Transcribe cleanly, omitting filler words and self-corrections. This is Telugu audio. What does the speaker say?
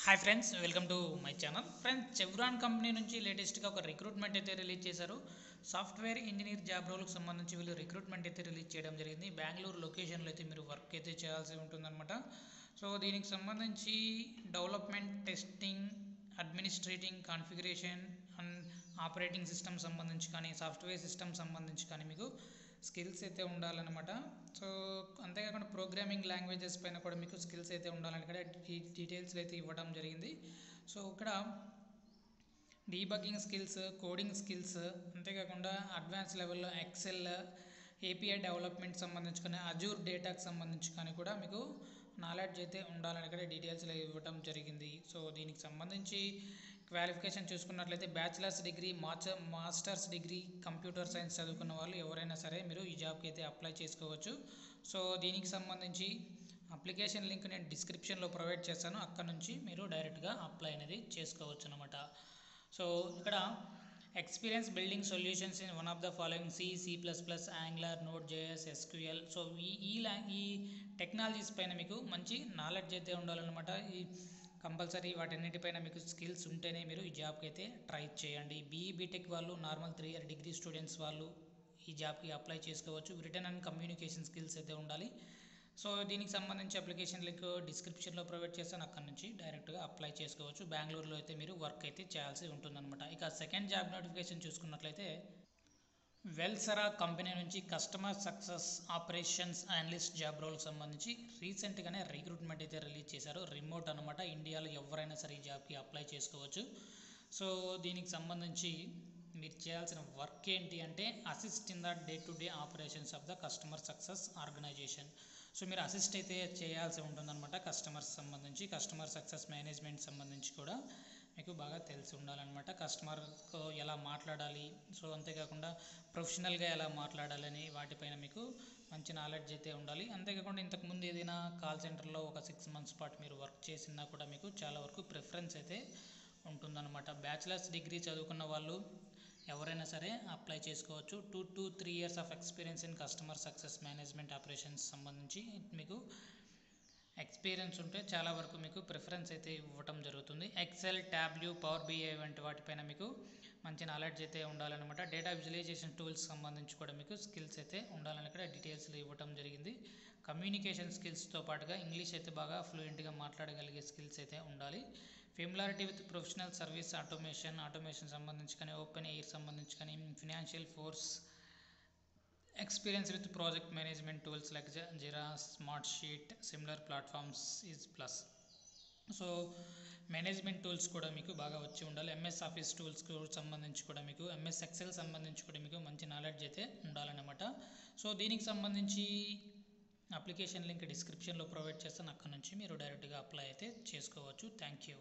Hi friends, welcome to my channel. Friends, Chevron company నుంచి లేటెస్ట్గా ఒక రిక్రూట్మెంట్ అయితే రిలీజ్ చేశారు. సాఫ్ట్వేర్ ఇంజనీర్ జాబ్ రోల్కి సంబంధించి వీళ్ళు రిక్రూట్మెంట్ అయితే రిలీజ్ చేయడం జరిగింది. బెంగళూరు లొకేషన్లో అయితే మీరు వర్క్ అయితే చేయాల్సి ఉంటుందన్నమాట. సో దీనికి సంబంధించి development, testing, administrating, configuration and operating system సంబంధించి కానీ, సాఫ్ట్వేర్ సిస్టమ్ సంబంధించి కానీ మీకు స్కిల్స్ అయితే ఉండాలన్నమాట. సో అంతేకాకుండా ప్రోగ్రామింగ్ లాంగ్వేజెస్ పైన కూడా మీకు స్కిల్స్ అయితే ఉండాలని కూడా డీటెయిల్స్ అయితే ఇవ్వడం జరిగింది. సో ఇక్కడ డీబగ్గింగ్ స్కిల్స్, కోడింగ్ స్కిల్స్, అంతేకాకుండా అడ్వాన్స్ లెవెల్లో ఎక్సెల్, ఏపీఐ డెవలప్మెంట్ సంబంధించి కానీ, అజూర్ డేటాకు సంబంధించి కానీ కూడా మీకు నాలెడ్జ్ అయితే ఉండాలని కూడా డీటెయిల్స్ ఇవ్వడం జరిగింది. సో దీనికి సంబంధించి క్వాలిఫికేషన్ చూసుకున్నట్లయితే bachelors degree, masters degree computer science చదువుకున్న వాళ్ళు ఎవరైనా సరే మీరు ఈ జాబ్కి అయితే అప్లై చేసుకోవచ్చు. సో దీనికి సంబంధించి అప్లికేషన్ లింక్ నేను డిస్క్రిప్షన్లో ప్రొవైడ్ చేస్తాను. అక్కడ నుంచి మీరు డైరెక్ట్గా అప్లై అనేది చేసుకోవచ్చు అనమాట. సో ఇక్కడ experience building solutions in one of the following C++, angular, node JS, SQL. So ఈ టెక్నాలజీస్ పైన మీకు మంచి నాలెడ్జ్ అయితే ఉండాలన్నమాట. ఈ కంపల్సరీ వాటన్నిటిపైన మీకు స్కిల్స్ ఉంటేనే మీరు ఈ జాబ్కి అయితే ట్రై చేయండి. బీటెక్ వాళ్ళు, నార్మల్ 3 ఇయర్ డిగ్రీ స్టూడెంట్స్ వాళ్ళు ఈ జాబ్కి అప్లై చేసుకోవచ్చు. రిటర్న్ అండ్ కమ్యూనికేషన్ స్కిల్స్ అయితే ఉండాలి. సో దీనికి సంబంధించి అప్లికేషన్ లింక్ డిస్క్రిప్షన్లో ప్రొవైడ్ చేస్తాను. అక్కడ నుంచి డైరెక్ట్గా అప్లై చేసుకోవచ్చు. బెంగళూరులో అయితే మీరు వర్క్ అయితే చేయాల్సి ఉంటుందన్నమాట. ఇక సెకండ్ జాబ్ నోటిఫికేషన్ చూసుకున్నట్లయితే వెల్సరా కంపెనీ నుంచి customer success operations analyst job రోల్కి సంబంధించి రీసెంట్గానే రిక్రూట్మెంట్ అయితే రిలీజ్ చేశారు. రిమోట్ అనమాట. ఇండియాలో ఎవరైనా సరే ఈ జాబ్కి అప్లై చేసుకోవచ్చు. సో దీనికి సంబంధించి మీరు చేయాల్సిన వర్క్ ఏంటి అంటే assist in the day to day operations of the customer success organization. So మీరు అసిస్ట్ అయితే చేయాల్సి ఉంటుందన్నమాట. కస్టమర్స్ సంబంధించి, కస్టమర్ సక్సెస్ మేనేజ్మెంట్ సంబంధించి కూడా మీకు బాగా తెలిసి ఉండాలన్నమాట. కస్టమర్తో ఎలా మాట్లాడాలి, సో అంతేకాకుండా ప్రొఫెషనల్గా ఎలా మాట్లాడాలని వాటిపైన మీకు మంచి నాలెడ్జ్ అయితే ఉండాలి. అంతేకాకుండా ఇంతకుముందు ఏదైనా కాల్ సెంటర్లో ఒక 6 months పాటు మీరు వర్క్ చేసినా కూడా మీకు చాలా వరకు ప్రిఫరెన్స్ అయితే ఉంటుందన్నమాట. బ్యాచిలర్స్ డిగ్రీ చదువుకున్న వాళ్ళు ఎవరైనా సరే అప్లై చేసుకోవచ్చు. 2 to 3 years of experience in customer success management operations సంబంధించి మీకు ఎక్స్పీరియన్స్ ఉంటే చాలా వరకు మీకు ప్రిఫరెన్స్ అయితే ఇవ్వటం జరుగుతుంది. ఎక్సెల్, ట్యాబ్ల్యూ, పవర్ BI వంటి వాటిపైన మీకు మంచి నాలెడ్జ్ అయితే ఉండాలన్నమాట. డేటా విజువలైజేషన్ టూల్స్ సంబంధించి కూడా మీకు స్కిల్స్ అయితే ఉండాలని కూడా డీటెయిల్స్లో ఇవ్వటం జరిగింది. కమ్యూనికేషన్ స్కిల్స్తో పాటుగా ఇంగ్లీష్ అయితే బాగా ఫ్లూయెంట్గా మాట్లాడగలిగే స్కిల్స్ అయితే ఉండాలి. Familiarity with professional service automation సంబంధించి కానీ, ఓపెన్ ఎయిర్ సంబంధించి కానీ, FinancialForce experience with project management tools like Jira, Smartsheet, similar platforms is plus. So management tools కూడా మీకు బాగా వచ్చి ఉండాలి. MS ఆఫీస్ టూల్స్కి సంబంధించి కూడా మీకు, MS ఎక్సెల్ సంబంధించి కూడా మీకు మంచి నాలెడ్జ్ అయితే ఉండాలన్నమాట. సో దీనికి సంబంధించి అప్లికేషన్ లింక్ డిస్క్రిప్షన్లో ప్రొవైడ్ చేస్తాను. అక్కడ నుంచి మీరు డైరెక్ట్గా అప్లై అయితే చేసుకోవచ్చు. Thank you.